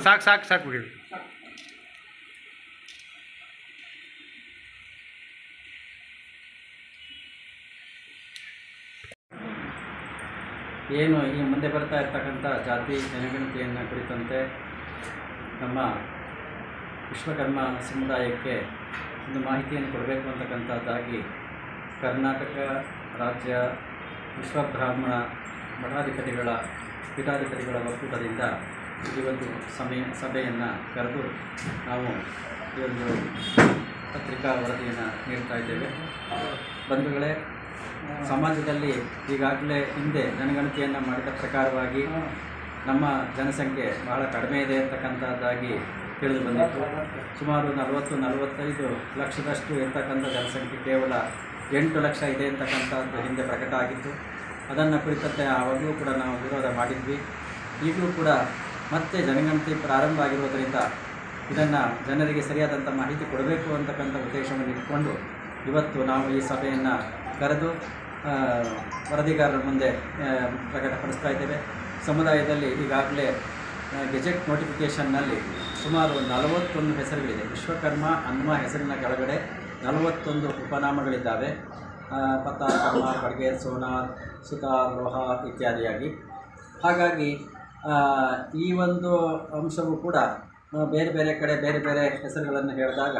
ಸಾಕು ಬಿಡಿ. ಏನು ಈ ಮುಂದೆ ಬರ್ತಾ ಇರ್ತಕ್ಕಂಥ ಜಾತಿ ಜನಗಣತಿಯನ್ನು ಕುರಿತಂತೆ ನಮ್ಮ ವಿಶ್ವಕರ್ಮ ಸಮುದಾಯಕ್ಕೆ ಒಂದು ಮಾಹಿತಿಯನ್ನು ಕೊಡಬೇಕು ಅಂತಕ್ಕಂಥದ್ದಾಗಿ ಕರ್ನಾಟಕ ರಾಜ್ಯ ವಿಶ್ವಬ್ರಾಹ್ಮಣ ಮಠಾಧಿಪತಿಗಳ ಪೀಠಾಧಿಪತಿಗಳ ಒಕ್ಕೂಟದಿಂದ ಈ ಒಂದು ಸಭೆಯನ್ನು ಕರೆದು ನಾವು ಈ ಒಂದು ಪತ್ರಿಕಾ ವರದಿಯನ್ನು ನೀಡ್ತಾ ಇದ್ದೇವೆ. ಬಂಧುಗಳೇ, ಸಮಾಜದಲ್ಲಿ ಈಗಾಗಲೇ ಹಿಂದೆ ಜನಗಣತಿಯನ್ನು ಮಾಡಿದ ಪ್ರಕಾರವಾಗಿ ನಮ್ಮ ಜನಸಂಖ್ಯೆ ಬಹಳ ಕಡಿಮೆ ಇದೆ ಅಂತಕ್ಕಂಥದ್ದಾಗಿ ತಿಳಿದು ಬಂದಿತ್ತು. ಸುಮಾರು 40-45 ಲಕ್ಷದಷ್ಟು ಇರ್ತಕ್ಕಂಥ ಜನಸಂಖ್ಯೆ ಕೇವಲ 8 ಲಕ್ಷ ಇದೆ ಅಂತಕ್ಕಂಥದ್ದು ಹಿಂದೆ ಪ್ರಕಟ ಆಗಿತ್ತು. ಅದನ್ನು ಕುರಿತಂತೆ ಆವಾಗಲೂ ಕೂಡ ನಾವು ವಿರೋಧ ಮಾಡಿದ್ವಿ. ಈಗಲೂ ಕೂಡ ಮತ್ತೆ ಜನಗಣತಿ ಪ್ರಾರಂಭ ಆಗಿರೋದರಿಂದ ಇದನ್ನು ಜನರಿಗೆ ಸರಿಯಾದಂಥ ಮಾಹಿತಿ ಕೊಡಬೇಕು ಅಂತಕ್ಕಂಥ ಉದ್ದೇಶವನ್ನು ಇಟ್ಕೊಂಡು ಇವತ್ತು ನಾವು ಈ ಸಭೆಯನ್ನು ಕರೆದು ವರದಿಗಾರರ ಮುಂದೆ ಪ್ರಕಟಪಡಿಸ್ತಾ ಇದ್ದೇವೆ. ಸಮುದಾಯದಲ್ಲಿ ಈಗಾಗಲೇ ಗೆಜೆಟ್ ನೋಟಿಫಿಕೇಷನ್ನಲ್ಲಿ ಸುಮಾರು 41 ಹೆಸರುಗಳಿದೆ. ವಿಶ್ವಕರ್ಮ ಅನ್ನುವ ಹೆಸರಿನ ಕೆಳಗಡೆ 41 ಉಪನಾಮಗಳಿದ್ದಾವೆ. ಪತ್ತಾರ್, ಕರ್ಮಾರ್, ಬಡ್ಗೇರ್, ಸೋನಾರ್, ಸುತಾರ್, ಲೋಹಾರ್ ಇತ್ಯಾದಿಯಾಗಿ. ಹಾಗಾಗಿ ಈ ಒಂದು ಅಂಶವೂ ಕೂಡ ಬೇರೆ ಬೇರೆ ಕಡೆ ಬೇರೆ ಬೇರೆ ಹೆಸರುಗಳನ್ನು ಹೇಳಿದಾಗ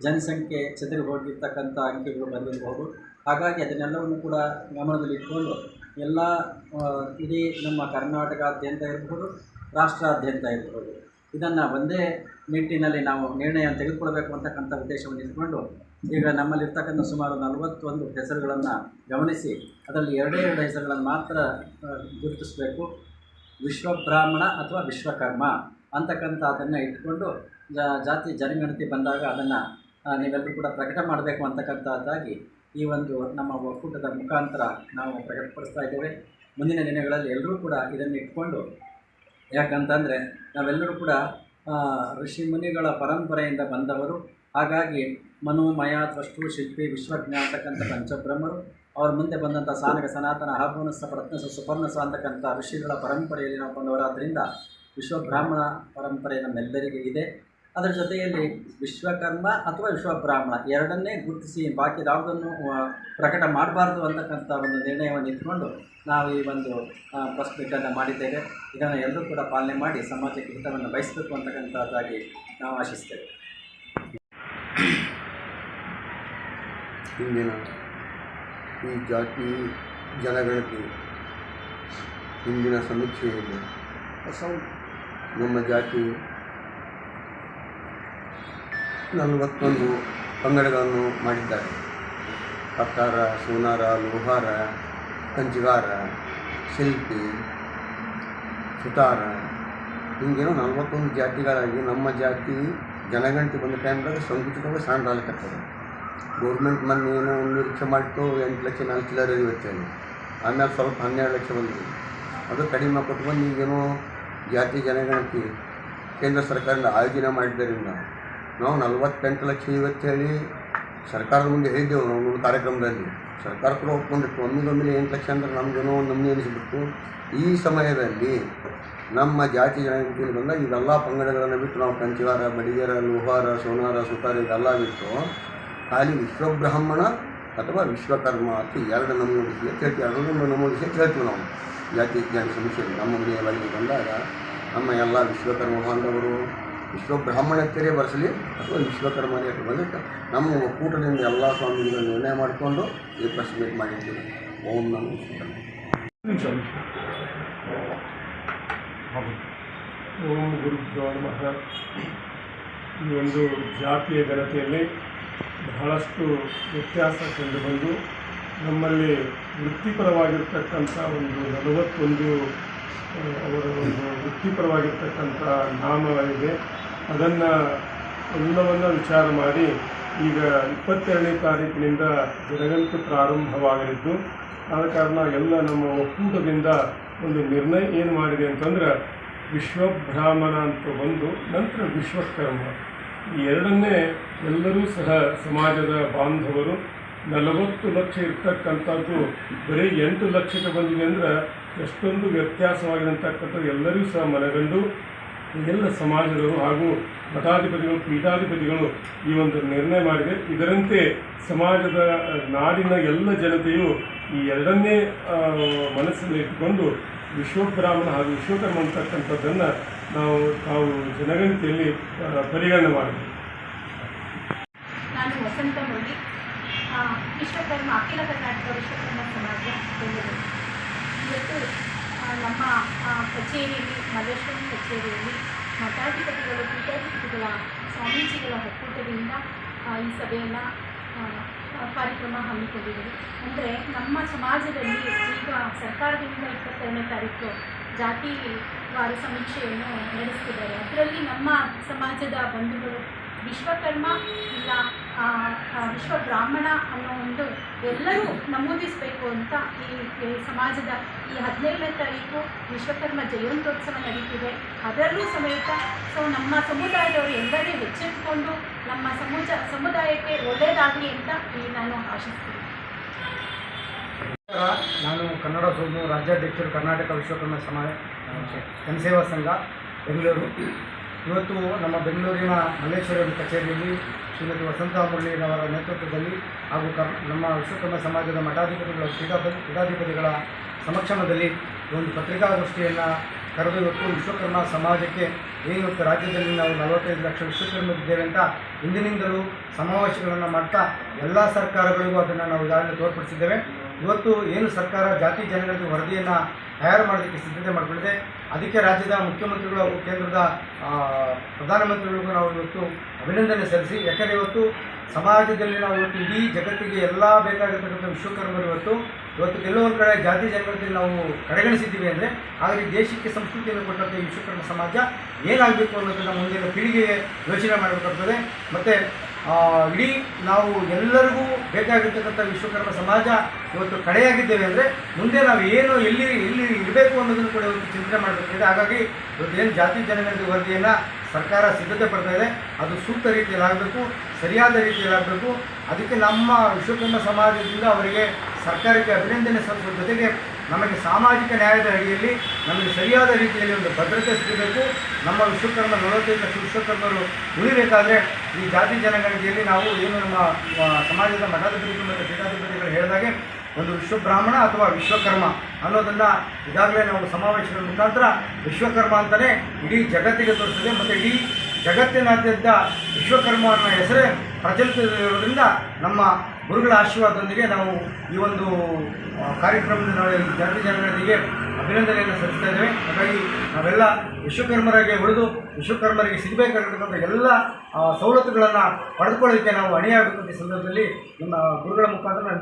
ಜನಸಂಖ್ಯೆ ಚದುರಿ ಹೋಗಿರ್ತಕ್ಕಂಥ ಅಂಕೆಗಳು ಬಂದಿರಬಹುದು. ಹಾಗಾಗಿ ಅದನ್ನೆಲ್ಲವನ್ನು ಕೂಡ ಗಮನದಲ್ಲಿಟ್ಕೊಂಡು ಎಲ್ಲ ಇಡೀ ನಮ್ಮ ಕರ್ನಾಟಕಾದ್ಯಂತ ಇರಬಹುದು, ರಾಷ್ಟ್ರಾದ್ಯಂತ ಇರಬಹುದು, ಇದನ್ನು ಒಂದೇ ನಿಟ್ಟಿನಲ್ಲಿ ನಾವು ನಿರ್ಣಯ ತೆಗೆದುಕೊಳ್ಬೇಕು ಅಂತಕ್ಕಂಥ ಉದ್ದೇಶವನ್ನು ಇಟ್ಕೊಂಡು ಈಗ ನಮ್ಮಲ್ಲಿರ್ತಕ್ಕಂಥ ಸುಮಾರು 41 ಹೆಸರುಗಳನ್ನು ಗಮನಿಸಿ ಅದರಲ್ಲಿ 2 ಹೆಸರುಗಳನ್ನು ಮಾತ್ರ ಗುರುತಿಸಬೇಕು. ವಿಶ್ವಬ್ರಾಹ್ಮಣ ಅಥವಾ ವಿಶ್ವಕರ್ಮ ಅಂತಕ್ಕಂಥ ಅದನ್ನು ಇಟ್ಕೊಂಡು ಜಾತಿ ಜನಗಣತಿ ಬಂದಾಗ ಅದನ್ನು ನೀವೆಲ್ಲರೂ ಕೂಡ ಪ್ರಕಟ ಮಾಡಬೇಕು ಅಂತಕ್ಕಂಥದ್ದಾಗಿ ಈ ಒಂದು ನಮ್ಮ ಒಕ್ಕೂಟದ ಮುಖಾಂತರ ನಾವು ಪ್ರಕಟಪಡಿಸ್ತಾ ಇದ್ದೇವೆ. ಮುಂದಿನ ದಿನಗಳಲ್ಲಿ ಎಲ್ಲರೂ ಕೂಡ ಇದನ್ನು ಇಟ್ಕೊಂಡು, ಯಾಕಂತಂದರೆ ನಾವೆಲ್ಲರೂ ಕೂಡ ಋಷಿ ಮುನಿಗಳ ಪರಂಪರೆಯಿಂದ ಬಂದವರು. ಹಾಗಾಗಿ ಮನು, ಮಯ, ತ್ವಷ್ಟು, ಶಿಲ್ಪಿ, ವಿಶ್ವಜ್ಞ ಅಂತಕ್ಕಂಥ ಪಂಚಬ್ರಹ್ಮರು, ಅವ್ರ ಮುಂದೆ ಬಂದಂಥ ಸಾನಗ, ಸನಾತನ, ಹಾರ್ಮೋನಸ, ಪ್ರತ್ನಸ, ಸುಪರ್ಣಸ ಅಂತಕ್ಕಂಥ ಋಷಿಗಳ ಪರಂಪರೆಯಲ್ಲಿ ನಾವು ಬಂದವರಾದ್ದರಿಂದ ವಿಶ್ವಬ್ರಾಹ್ಮಣ ಪರಂಪರೆ ನಮ್ಮೆಲ್ಲರಿಗೆ ಇದೆ. ಅದರ ಜೊತೆಯಲ್ಲಿ ವಿಶ್ವಕರ್ಮ ಅಥವಾ ವಿಶ್ವಬ್ರಾಹ್ಮಣ ಎರಡನ್ನೇ ಗುರುತಿಸಿ ಬಾಕಿ ಯಾವುದನ್ನು ಪ್ರಕಟ ಮಾಡಬಾರ್ದು ಅಂತಕ್ಕಂಥ ಒಂದು ನಿರ್ಣಯವನ್ನು ಇಟ್ಕೊಂಡು ನಾವು ಈ ಒಂದು ಪ್ರೆಸ್ ಮೀಟನ್ನು ಮಾಡಿದ್ದೇವೆ. ಇದನ್ನು ಎಲ್ಲರೂ ಕೂಡ ಪಾಲನೆ ಮಾಡಿ ಸಮಾಜಕ್ಕೆ ಹಿತವನ್ನು ಬಯಸಬೇಕು ಅಂತಕ್ಕಂಥದ್ದಾಗಿ ನಾವು ಆಶಿಸ್ತೇವೆ. ಇಂದಿನ ಈ ಜಾತಿ ಜನಗಣತಿ ಇಂದಿನ ಸಮೀಕ್ಷೆಯಲ್ಲಿ ನಮ್ಮ ಜಾತಿ 41 ಪಂಗಡಗಳನ್ನು ಮಾಡಿದ್ದಾರೆ. ಪತ್ತಾರ, ಸೋನಾರ, ಲೋಹಾರ, ಕಂಚಿಗಾರ, ಶಿಲ್ಪಿ, ಸುತಾರ, ಹಿಂಗೇನೋ 41 ಜಾತಿಗಳಾಗಿ ನಮ್ಮ ಜಾತಿ ಜನಗಣತಿ ಬಂದ ಟೈಮ್ದಾಗ ಸಂಕುಚಿತವಾಗಿ ಸಾಂಡ್ರಾಲಕತ್ತದೆ. ಗೌರ್ಮೆಂಟ್ ಮೊನ್ನೆ ಏನೋ ನಿರೀಕ್ಷೆ ಮಾಡಿತು 8 ಲಕ್ಷ 4 ಚಿಲ್ಲರೆ ಇವತ್ತೇನು, ಆಮೇಲೆ ಸ್ವಲ್ಪ 12 ಲಕ್ಷ ಬಂದಿದೆ. ಅದು ಕಡಿಮೆ ಕೊಟ್ಕೊಂಡು ಈಗೇನೋ ಜಾತಿ ಜನಗಣತಿ ಕೇಂದ್ರ ಸರ್ಕಾರದಿಂದ ಆಯೋಜನೆ ಮಾಡಿದ್ದರಿಂದ ನಾವು 48 ಲಕ್ಷ ಇವತ್ತು ಹೇಳಿ ಸರ್ಕಾರದ ಮುಂದೆ ಹೇಳಿದ್ದೆವು. ನಾವು ಒಂದು ಕಾರ್ಯಕ್ರಮದಲ್ಲಿ ಸರ್ಕಾರ ಕೂಡ ಒಪ್ಕೊಂಡಿತ್ತು. ಒಮ್ಮಿಗೆ 8 ಲಕ್ಷ ಅಂದರೆ ನಮಗೇನೋ ಒಂದು ನಮ್ಮನೆ ಅನಿಸಿಬಿಟ್ಟು ಈ ಸಮಯದಲ್ಲಿ ನಮ್ಮ ಜಾತಿ ಜನಗಣತಿಯಲ್ಲಿ ಬಂದ ಇವೆಲ್ಲ ಪಂಗಡಗಳನ್ನು ಬಿಟ್ಟು ನಾವು ಕಂಚಿಗಾರ, ಬಡಿಗೇರ, ಲೋಹಾರ, ಸೋನಾರ, ಸುತಾರ ಇದೆಲ್ಲ ಬಿಟ್ಟು ಖಾಲಿ ವಿಶ್ವಬ್ರಾಹ್ಮಣ ಅಥವಾ ವಿಶ್ವಕರ್ಮ ಅಂತ 2 ನಮೂದಿಸಿ ಹೇಳ್ತೀವಿ. 2 ನಮೂದಿಸಿ ಹೇಳ್ತೀವಿ ನಾವು ಜಾತಿ ಜನ ಸಮಸ್ಯೆಯಲ್ಲಿ. ನಮ್ಮ ಮನೆಯ ಬಳಿಗೆ ಬಂದಾಗ ನಮ್ಮ ಎಲ್ಲ ವಿಶ್ವಕರ್ಮ ಬಾಂಧವರು ವಿಶ್ವಬ್ರಾಹ್ಮಣತೆಯೇ ಬರೆಸಲಿ ಅಥವಾ ವಿಶ್ವಕರ್ಮನೇ ಬಂದಿಟ್ಟು ನಮ್ಮ ಒಕ್ಕೂಟದಿಂದ ಎಲ್ಲ ಸ್ವಾಮಿಗಳು ನಿರ್ಣಯ ಮಾಡಿಕೊಂಡು ಈ ಪ್ರೆಸ್ ಮೀಟ್ ಮಾಡಿದ್ದೀವಿ. ಓಂ ನಮೋ ಓಂ ಗುರುಭ್ಯೋ ನಮಃ. ಈ ಒಂದು ಜಾತಿಯ ಗಣತಿಯಲ್ಲಿ ಬಹಳಷ್ಟು ವ್ಯತ್ಯಾಸ ಕಂಡುಬಂದು ನಮ್ಮಲ್ಲಿ ವೃತ್ತಿಪರವಾಗಿರ್ತಕ್ಕಂಥ ಒಂದು 41 ಅವರ ಒಂದು ವೃತ್ತಿಪರವಾಗಿರ್ತಕ್ಕಂಥ ನಾಮ ಇದೆ. ಅದನ್ನು ಎಲ್ಲವನ್ನು ವಿಚಾರ ಮಾಡಿ ಈಗ 22ನೇ ತಾರೀಕಿನಿಂದ ಜನಗಣತಿ ಪ್ರಾರಂಭವಾಗಲಿದ್ದು, ಆದ ಕಾರಣ ಎಲ್ಲ ನಮ್ಮ ಒಕ್ಕೂಟದಿಂದ ಒಂದು ನಿರ್ಣಯ ಏನು ಮಾಡಿದೆ ಅಂತಂದ್ರೆ ವಿಶ್ವಬ್ರಾಹ್ಮಣ ಅಂತ ಒಂದು, ನಂತರ ವಿಶ್ವಕರ್ಮ, ಈ ಎರಡನ್ನೇ ಎಲ್ಲರೂ ಸಹ ಸಮಾಜದ ಬಾಂಧವರು 40 ಲಕ್ಷ ಇರ್ತಕ್ಕಂಥದ್ದು ಬರೀ 8 ಲಕ್ಷಕ್ಕೆ ಬಂದಿದೆ ಅಂದರೆ ಎಷ್ಟೊಂದು ವ್ಯತ್ಯಾಸವಾಗಿದೆ ಅಂತಕ್ಕಂಥದ್ದು ಎಲ್ಲರಿಗೂ ಸಹ ಮನಗಂಡು ಎಲ್ಲ ಸಮಾಜದವರು ಹಾಗೂ ಮಠಾಧಿಪತಿಗಳು ಪೀಠಾಧಿಪತಿಗಳು ಈ ಒಂದು ನಿರ್ಣಯ ಮಾಡಿದೆ. ಇದರಂತೆ ಸಮಾಜದ ನಾಡಿನ ಎಲ್ಲ ಜನತೆಯು ಈ ಎರಡನ್ನೇ ಮನಸ್ಸಲ್ಲಿ ಇಟ್ಟುಕೊಂಡು ವಿಶ್ವಬ್ರಾಹ್ಮಣ ಹಾಗೂ ವಿಶ್ವಕರ್ಮ ಅಂತಕ್ಕಂಥದ್ದನ್ನು ನಾವು ಜನಗಣತಿಯಲ್ಲಿ ಪರಿಗಣನೆ ಮಾಡಬೇಕು. ನಾನು ವಸಂತ ಮುರಳಿ, ವಿಶ್ವಕರ್ಮ ಅಖಿಲ ಕರ್ನಾಟಕ ವಿಶ್ವಕರ್ಮ ಸಮಾಜ ಬೆಂಗಳೂರು. ಇವತ್ತು ನಮ್ಮ ಕಚೇರಿಯಲ್ಲಿ ಮಲ್ಲೇಶ್ವರಂ ಕಚೇರಿಯಲ್ಲಿ ಮಠಾಧಿಪತಿಗಳು ಪೀಠಾಧಿಪತಿಗಳ ಸ್ವಾಮೀಜಿಗಳ ಒಕ್ಕೂಟದಿಂದ ಈ ಸಭೆಯನ್ನು ಕಾರ್ಯಕ್ರಮ ಹಮ್ಮಿಕೊಂಡಿದ್ದೀವಿ. ಅಂದರೆ ನಮ್ಮ ಸಮಾಜದಲ್ಲಿ ಈಗ ಸರ್ಕಾರದಿಂದ 22ನೇ ತಾರೀಕು ಜಾತಿವಾರು ಸಮೀಕ್ಷೆಯನ್ನು ನಡೆಸ್ತಿದ್ದಾರೆ. ಅದರಲ್ಲಿ ನಮ್ಮ ಸಮಾಜದ ಬಂಧುಗಳು ವಿಶ್ವಕರ್ಮ ಇಲ್ಲ ವಿಶ್ವಬ್ರಾಹ್ಮಣ ಅನ್ನೋ ಒಂದು ಎಲ್ಲರೂ ನಮೂದಿಸಬೇಕು ಅಂತ ಈ ಸಮಾಜದ ಈ 17ನೇ ತಾರೀಕು ವಿಶ್ವಕರ್ಮ ಜಯಂತ್ಯೋತ್ಸವ ನಡೀತಿದೆ. ಅದರಲ್ಲೂ ಸಮೇತ ನಮ್ಮ ಸಮುದಾಯದವರು ಎಲ್ಲರೂ ಎಚ್ಚೆತ್ತುಕೊಂಡು ನಮ್ಮ ಸಮುದಾಯಕ್ಕೆ ಒಳ್ಳೆಯದಾಗಲಿ ಅಂತ ನಾನು ಆಶಿಸ್ತೀನಿ. ನಾನು ಕನ್ನಡ ಸೋಮು ರಾಜ್ಯಾಧ್ಯಕ್ಷರು ಕರ್ನಾಟಕ ವಿಶ್ವಕರ್ಮ ಸಮಾಜ ಜನಸೇವಾ ಸಂಘ ಬೆಂಗಳೂರು. ಇವತ್ತು ನಮ್ಮ ಬೆಂಗಳೂರಿನ ಮಲ್ಲೇಶ್ವರಂ ಕಚೇರಿಯಲ್ಲಿ ಶ್ರೀಮತಿ ವಸಂತ ಮುರಳಿರವರ ನೇತೃತ್ವದಲ್ಲಿ ಹಾಗೂ ನಮ್ಮ ವಿಶ್ವಕರ್ಮ ಸಮಾಜದ ಮಠಾಧಿಪತಿಗಳ ಪೀಠಾಧಿಪತಿಗಳ ಸಮಕ್ಷಮದಲ್ಲಿ ಒಂದು ಪತ್ರಿಕಾಗೋಷ್ಠಿಯನ್ನು ಕರೆದು ಇವತ್ತು ವಿಶ್ವಕರ್ಮ ಸಮಾಜಕ್ಕೆ ಏನು ರಾಜ್ಯದಲ್ಲಿ ನಾವು 45 ಲಕ್ಷ ವಿಶ್ವಕರ್ಮರಿದ್ದೇವೆ ಅಂತ ಹಿಂದಿನಿಂದಲೂ ಸಮಾವೇಶಗಳನ್ನು ಮಾಡ್ತಾ ಎಲ್ಲ ಸರ್ಕಾರಗಳಿಗೂ ಅದನ್ನು ನಾವು ಈಗಾಗಲೇ ತೋರ್ಪಡಿಸಿದ್ದೇವೆ. ಇವತ್ತು ಏನು ಸರ್ಕಾರ ಜಾತಿ ಜನಗಣತಿ ವರದಿಯನ್ನು ತಯಾರು ಮಾಡೋದಕ್ಕೆ ಸಿದ್ಧತೆ ಮಾಡಿಕೊಂಡಿದೆ. ಅದಕ್ಕೆ ರಾಜ್ಯದ ಮುಖ್ಯಮಂತ್ರಿಗಳು ಹಾಗೂ ಕೇಂದ್ರದ ಪ್ರಧಾನಮಂತ್ರಿಗಳಿಗೂ ನಾವು ಇವತ್ತು ಅಭಿನಂದನೆ ಸಲ್ಲಿಸಿ, ಯಾಕಂದರೆ ಇವತ್ತು ಸಮಾಜದಲ್ಲಿ ನಾವು ಇವತ್ತು ಇಡೀ ಜಗತ್ತಿಗೆ ಎಲ್ಲ ಬೇಕಾಗಿರ್ತಕ್ಕಂಥ ವಿಶ್ವಕರ್ಮರು ಇವತ್ತು ಎಲ್ಲೋ ಒಂದು ಕಡೆ ಜಾತಿ ಜನಗಣತಿಯಲ್ಲಿ ನಾವು ಕಡೆಗಣಿಸಿದ್ದೀವಿ ಅಂದರೆ ಹಾಗಾಗಿ ದೇಶಕ್ಕೆ ಸಂಸ್ಕೃತಿಯನ್ನು ಕೊಟ್ಟಂಥ ಈ ವಿಶ್ವಕರ್ಮ ಸಮಾಜ ಏನಾಗಬೇಕು ಅನ್ನೋದನ್ನು ಮುಂದಿನ ಪೀಳಿಗೆಗೆ ಯೋಚನೆ ಮಾಡಬೇಕಾಗ್ತದೆ. ಮತ್ತು ಇಡೀ ನಾವು ಎಲ್ಲರಿಗೂ ಬೇಕಾಗಿರ್ತಕ್ಕಂಥ ವಿಶ್ವಕರ್ಮ ಸಮಾಜ ಇವತ್ತು ಕಡೆಯಾಗಿದ್ದೇವೆ ಅಂದರೆ ಮುಂದೆ ನಾವು ಏನು ಎಲ್ಲಿ ಇರಬೇಕು ಅನ್ನೋದನ್ನು ಕೂಡ ಇವತ್ತು ಚಿಂತನೆ ಮಾಡಬೇಕಾಗಿದೆ. ಹಾಗಾಗಿ ಇವತ್ತು ಏನು ಜಾತಿ ಜನಗಣತಿ ವರದಿಯನ್ನು ಸರ್ಕಾರ ಸಿದ್ಧತೆ ಪಡ್ತಾ ಇದೆ, ಅದು ಸೂಕ್ತ ರೀತಿಯಲ್ಲಿ ಆಗಬೇಕು, ಸರಿಯಾದ ರೀತಿಯಲ್ಲಿ ಆಗಬೇಕು. ಅದಕ್ಕೆ ನಮ್ಮ ವಿಶ್ವಕರ್ಮ ಸಮಾಜದಿಂದ ಅವರಿಗೆ ಸರ್ಕಾರಕ್ಕೆ ಅಭಿನಂದನೆ ಸಲ್ಲಿಸುವ ಜೊತೆಗೆ ನಮಗೆ ಸಾಮಾಜಿಕ ನ್ಯಾಯದ ಅಡಿಯಲ್ಲಿ ನಮಗೆ ಸರಿಯಾದ ರೀತಿಯಲ್ಲಿ ಒಂದು ಭದ್ರತೆ ಸಿಗಬೇಕು. ನಮ್ಮ ವಿಶ್ವಕರ್ಮ 45 ಲಕ್ಷ ವಿಶ್ವಕರ್ಮರು ಉಳಿಬೇಕಾದರೆ ಈ ಜಾತಿ ಜನಗಣತಿಯಲ್ಲಿ ನಾವು ಏನು ನಮ್ಮ ಸಮಾಜದ ಮಠಾಧಿಪತಿಗಳು ಮತ್ತು ಪೀಠಾಧಿಪತಿಗಳು ಹೇಳಿದಾಗೆ ಒಂದು ವಿಶ್ವಬ್ರಾಹ್ಮಣ ಅಥವಾ ವಿಶ್ವಕರ್ಮ ಅನ್ನೋದನ್ನು ಈಗಾಗಲೇ ನಾವು ಸಮಾವೇಶಗಳ ಮುಖಾಂತರ ವಿಶ್ವಕರ್ಮ ಅಂತಲೇ ಇಡೀ ಜಗತ್ತಿಗೆ ತೋರಿಸ್ತದೆ. ಮತ್ತು ಇಡೀ ಜಗತ್ತಿನಾದ್ಯಂತ ವಿಶ್ವಕರ್ಮ ಅನ್ನೋ ಹೆಸರೇ ಪ್ರಚಲಿತವಿರೋದ್ರಿಂದ ನಮ್ಮ ಗುರುಗಳ ಆಶೀರ್ವಾದದೊಂದಿಗೆ ನಾವು ಈ ಒಂದು ಕಾರ್ಯಕ್ರಮದ ಜಾತಿ ಜನಗಣತಿಗೆ ಅಭಿನಂದನೆಯನ್ನು ಸಲ್ಲಿಸ್ತಾ ಇದ್ದೇವೆ. ಹಾಗಾಗಿ ನಾವೆಲ್ಲ ವಿಶ್ವಕರ್ಮರಿಗೆ ಉಳಿದು ವಿಶ್ವಕರ್ಮರಿಗೆ ಸಿಗಬೇಕಾಗಿರ್ತಕ್ಕಂಥ ಎಲ್ಲ ಸವಲತ್ತುಗಳನ್ನು ಪಡೆದುಕೊಳ್ಳೋದಕ್ಕೆ ನಾವು ಅಣಿಯಾಗಬೇಕಂತ ಸಂದರ್ಭದಲ್ಲಿ ನಿಮ್ಮ ಗುರುಗಳ ಮುಖಾಂತರ ನಾನು